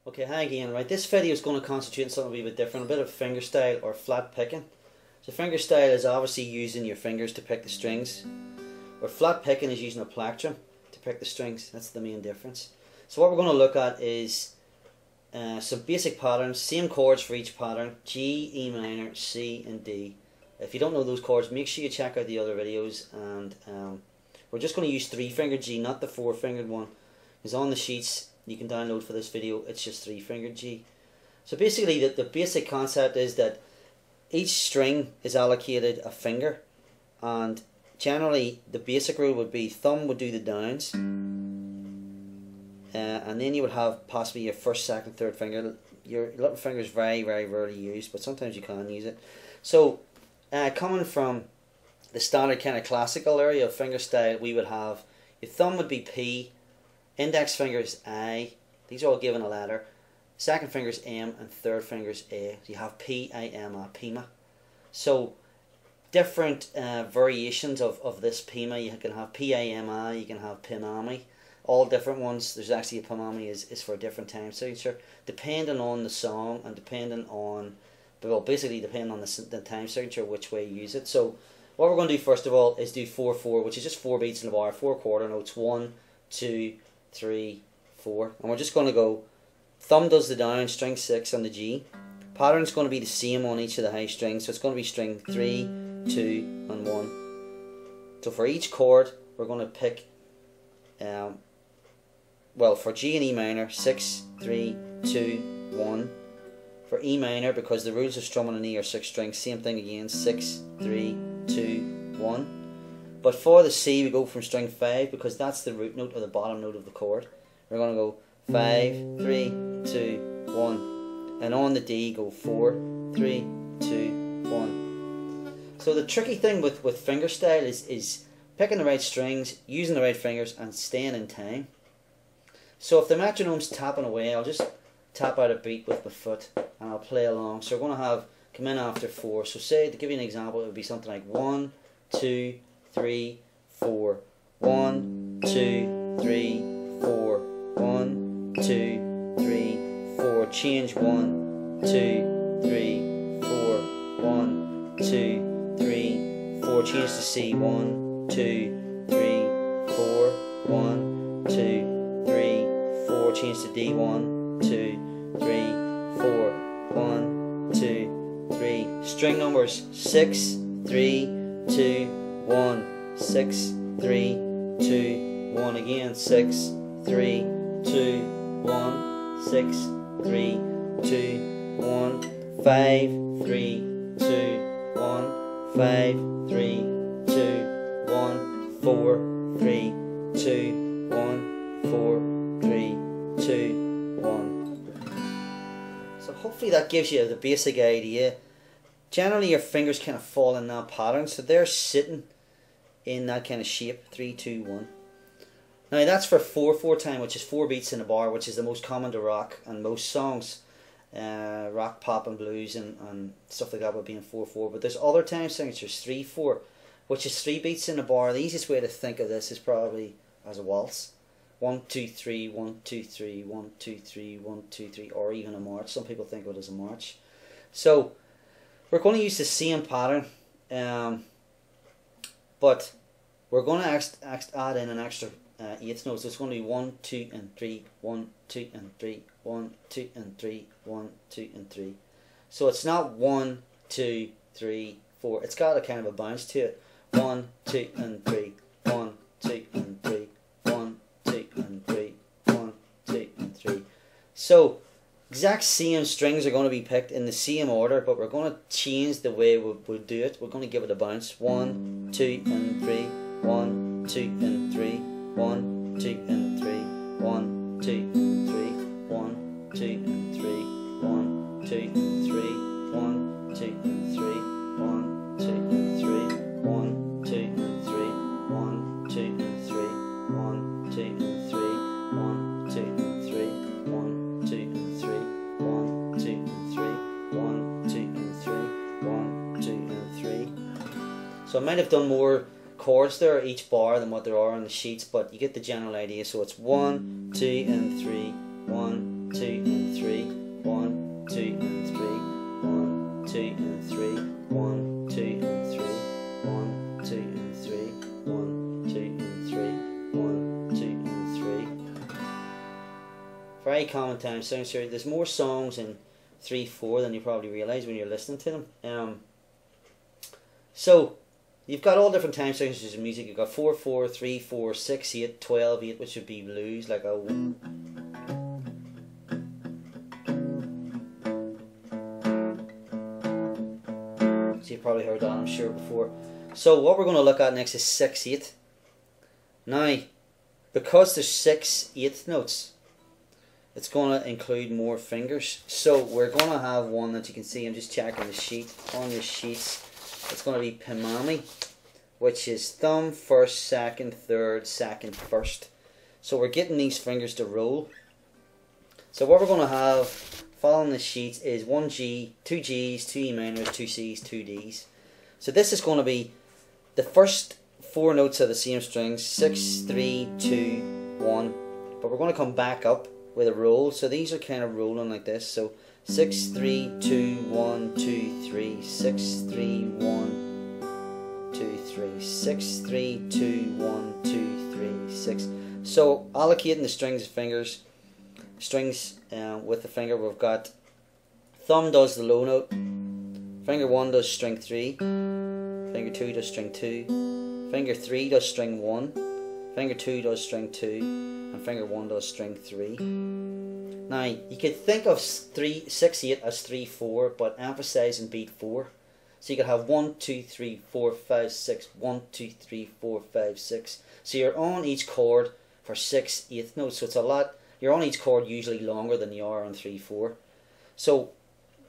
Okay, hi again. Right, this video is going to concentrate on something a wee bit different, a bit of fingerstyle or flat picking. So fingerstyle is obviously using your fingers to pick the strings, where flat picking is using a plectrum to pick the strings. That's the main difference. So what we're going to look at is some basic patterns, same chords for each pattern: G, E minor, C and D. If you don't know those chords, make sure you check out the other videos. And we're just going to use 3-fingered G, not the 4-fingered one. It's on the sheets you can download for this video. It's just 3-fingered G. So basically the basic concept is that each string is allocated a finger, and generally the basic rule would be thumb would do the downs, and then you would have possibly your first, second, third finger. Your little finger is very, very rarely used, but sometimes you can use it. So coming from the standard kind of classical area of fingerstyle, we would have your thumb would be P, index finger is I, these are all given a letter, second finger is M, and third finger is A. So you have P, I, M, A, Pima. So different variations of this Pima. You can have P, I, M, A, you can have Pimami, all different ones. There's actually a Pimami is for a different time signature, depending on the song and depending on, well, basically depending on the time signature, which way you use it. So what we're going to do first of all is do 4/4, which is just 4 beats in the bar, 4 quarter notes, 1, 2, 3, 4, and we're just going to go. Thumb does the down, string 6 on the G. Pattern's going to be the same on each of the high strings, so it's going to be string 3, 2, and 1. So for each chord, we're going to pick, well, for G and E minor, 6, 3, 2, 1. For E minor, because the rules of strumming an E are 6 strings, same thing again, 6, 3, 2, 1. But for the C, we go from string 5, because that's the root note or the bottom note of the chord. We're going to go 5, 3, 2, 1. And on the D, go 4, 3, 2, 1. So the tricky thing with fingerstyle is picking the right strings, using the right fingers, and staying in time. So if the metronome's tapping away, I'll just tap out a beat with my foot and I'll play along. So we're going to have come in after 4. So say, to give you an example, it would be something like 1, 2, 3, 4. 1, 2, 3, 4. 1, 2, 3, 4. Change 1, 2, 3, 4. 1, 2, 3, 4. Change to C. 1, 2, 3, 4. 1, 2, 3, 4. Change to D. 1, 2, 3, 4. 1, 2, 3. String numbers 6, 3, 2, 1. 6, 3, 2, 1. Again 6, 3, 2, 1. 6, 3, 2, 1. 5, 3, 2, 1. 5, 3, 2, 1. 4, 3, 2, 1. 4, 3, 2, 1. So hopefully that gives you the basic idea. Generally your fingers kind of fall in that pattern, so they're sitting in that kind of shape, 3, 2, 1. Now that's for 4/4 time, which is 4 beats in a bar, which is the most common to rock and most songs, rock, pop and blues and stuff like that would be in 4/4. But there's other time signatures, 3/4, which is 3 beats in a bar. The easiest way to think of this is probably as a waltz. 1, 2, 3, 1, 2, 3, 1, 2, 3, 1, 2, 3, or even a march. Some people think of it as a march. So we're going to use the same pattern, but we're going to add in an extra 8th note. So it's going to be 1, 2, and 3, 1, 2, and 3, 1, 2, and 3, 1, 2, and 3. So it's not 1, 2, 3, 4. It's got a kind of a bounce to it. 1, 2, and 3, 1, 2, and 3, 1, 2, and 3, 1, 2, and 3. So exact same strings are going to be picked in the same order, but we're going to change the way we'll do it. We're going to give it a bounce. 1, 2, and 3, 1, 2, and 3, 1, 2, and 3, 1, 2, and 3, 1, 2, and 3, 1, 2, and 3, 1, 2, and 3, 1, 2, and 3, 1, 2, and 3, 1, 2, and 3, 1, 2, and 3, 1, 2, and 3, 1, 2, and 3, 1, 2, and 3, 1, 2, and 3, 1, 2, and 3. So I might have done more chords there each bar than what there are on the sheets, but you get the general idea. So it's 1, 2, and 3, 1, 2, and 3, 1, 2 and 3, 1, 2 and 3, 1, 2 and 3, 1, 2 and 3, 1, 2 and 3, 1, 2 and 3. Very common time signature. There's more songs in 3/4 than you probably realise when you're listening to them. So you've got all different time signatures in music. You've got 4/4, 3/4, 6/8, 12/8, which would be blues, like a. So you've probably heard that, I'm sure, before. So what we're going to look at next is 6/8. Now, because there's 6/8 notes, it's going to include more fingers. So we're going to have one that you can see. I'm just checking the sheet. On the sheets, it's going to be pimami, which is thumb, first, second, third, second, first. So we're getting these fingers to roll. So what we're going to have following the sheets is 1 G, 2 Gs, 2 E minors, 2 Cs, 2 Ds. So this is going to be the first 4 notes of the same strings, 6, 3, 2, 1. But we're going to come back up with a roll. So these are kind of rolling like this. So 6, 3, 2, 1, 2, 3, 6, 3, 1, 2, 3, 6, 3, 2, 1, 2, 3, 6. So allocating the strings with the finger, we've got thumb does the low note, finger 1 does string 3, finger 2 does string 2, finger 3 does string 1, finger 2 does string 2, and finger 1 does string 3. Now you could think of 6/8 as 3/4, but emphasising beat 4. So you could have 1, 2, 3, 4, 5, 6, 1, 2, 3, 4, 5, 6. So you're on each chord for 6/8 notes. So it's a lot. You're on each chord usually longer than you are on 3/4. So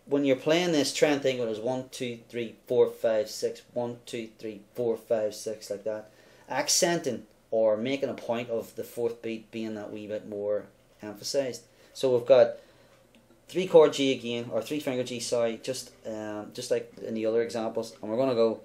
when you're playing this, try and think of it as 1, 2, 3, 4, 5, 6, 1, 2, 3, 4, 5, 6, like that. Accenting or making a point of the 4th beat being that wee bit more emphasised. So we've got 3 chord G again, or 3 finger G, sorry, just like in the other examples, and we're going to go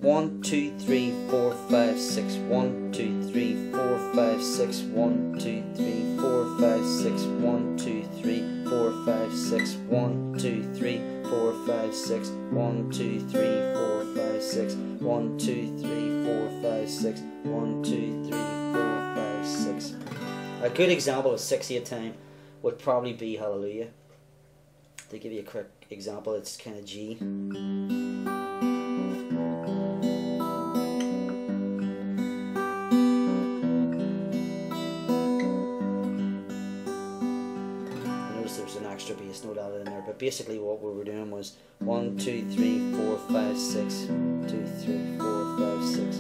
1, 2, 3, 4, 5, 6, 1, 2, 3, 4, 5, 6, 1, 2, 3, 4, 5, 6, 1, 2, 3, 4, 5, 6, 1, 2, 3, 4, 5, 6, 1, 2, 3, 4, 5, 6, 1, 2, 3, 4, 5, 6, 1, 2, 3, 4, 5, 6. A good example of 6/8 time would probably be Hallelujah. To give you a quick example, it's kind of G. Notice there's an extra bass note added in there, but basically what we were doing was 1, 2, 3, 4, 5, 6, 2, 3, 4, 5, 6.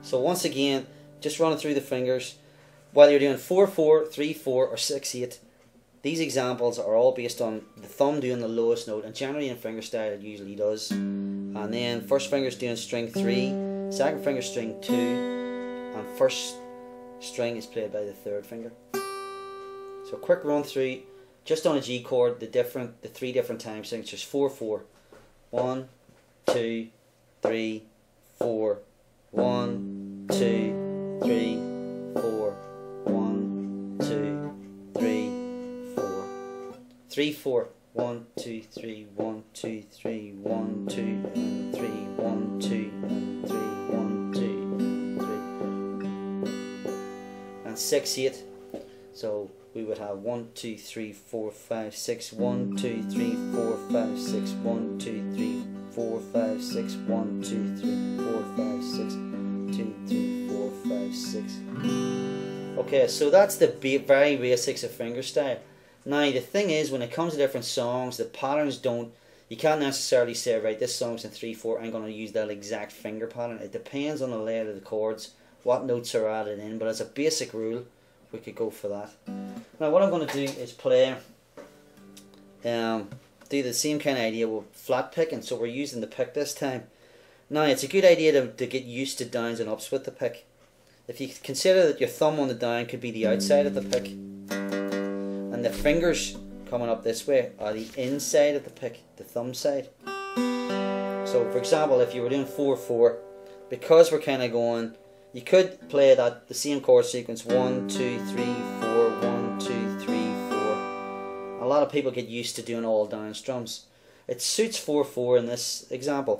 So once again, just running through the fingers, whether you're doing 4/4, 3/4, or 6/8, these examples are all based on the thumb doing the lowest note, and generally in fingerstyle it usually does. And then first finger's doing string 3, second finger string 2, and first string is played by the 3rd finger. So quick run through, just on a G chord, the 3 different time signatures. 4/4, 1, 2, 3, 4, 1, 2, 3, 4, 1, 2, 3, 4. 3/4, 1, 2, 3, 1, 2, 3, 1, 2, and 3, 1, 2, and 3, 1, 2, and 3. And 6/8. So we would have 1, 2, 3, 4, 5, 6, 1, 2, 3, 4, 5, 6, 1, 2, 3, 4, 5, 6, 1, 2, 3, 4, 5, 6, 2, 3, 4, 5, 6. Okay, so that's the very basics of fingerstyle. Now the thing is, when it comes to different songs, the patterns you can't necessarily say, right, this song's in 3/4, I'm going to use that exact finger pattern. It depends on the layout of the chords, what notes are added in, but as a basic rule, we could go for that. Now what I'm going to do is play, do the same kind of idea with flat picking, so we're using the pick this time. Now it's a good idea to get used to downs and ups with the pick. If you consider that your thumb on the down could be the outside of the pick, and the fingers coming up this way are the inside of the pick, the thumb side. So for example, if you were doing 4/4, because we're kind of going You could play that the same chord sequence 1, 2, 3, 4, 1, 2, 3, 4. A lot of people get used to doing all down strums. It suits 4/4 in this example.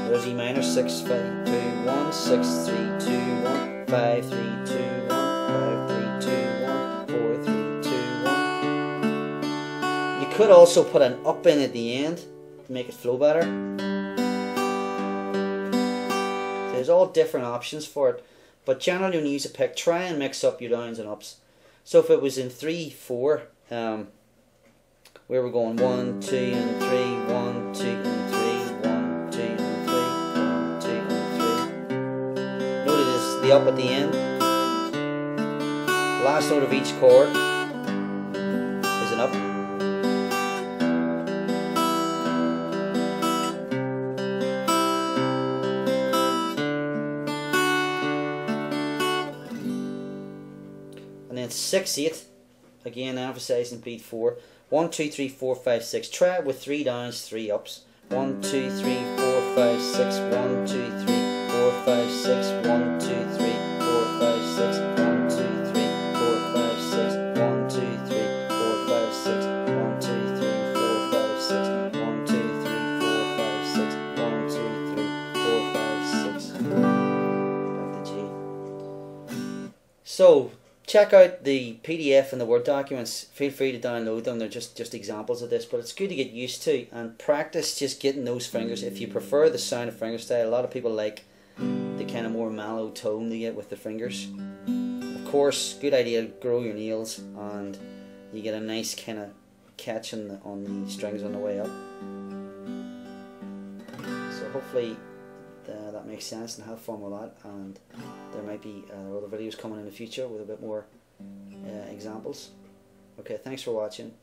There's E minor 6, 5, 2, 1, 6, 3, 2, 1, 5, 3, 2, 1, 5, 3, 2, 1, 4, 3, 2, 1. You could also put an up in at the end to make it flow better. There's all different options for it, but generally when you use a pick, try and mix up your downs and ups. So if it was in 3/4, where we're going 1, 2, and 3, 1, 2, and 3, 1, 2, and 3, 1, 2, and 3. Notice the up at the end. Last note of each chord is an up. And then 6/8, again emphasizing beat 4. 1, 2, 3, 4, 5, 6. Try it with 3 downs, 3 ups. 1, 2, 3, 4, 5, 6. 1, 2, 3, 4, 5, 6. 1, 2, 3, 4, 5, 6. 1, 2, 3, 4, 5, 6. 1, 2, 3, 4, 5, 6. 1, 2, 3, 4, 5, 6. 1, 2, 3, 4, 5, 6. 1, 2, 3, 4, 5, 6. Back to G. So check out the PDF and the Word documents. Feel free to download them. They're just examples of this, but it's good to get used to and practice just getting those fingers. If you prefer the sound of fingerstyle, a lot of people like the kind of more mellow tone they get with the fingers. Of course, good idea to grow your nails and you get a nice kind of catch on the strings on the way up. So hopefully that makes sense and have fun with that, and there might be other videos coming in the future with a bit more examples. Okay, thanks for watching.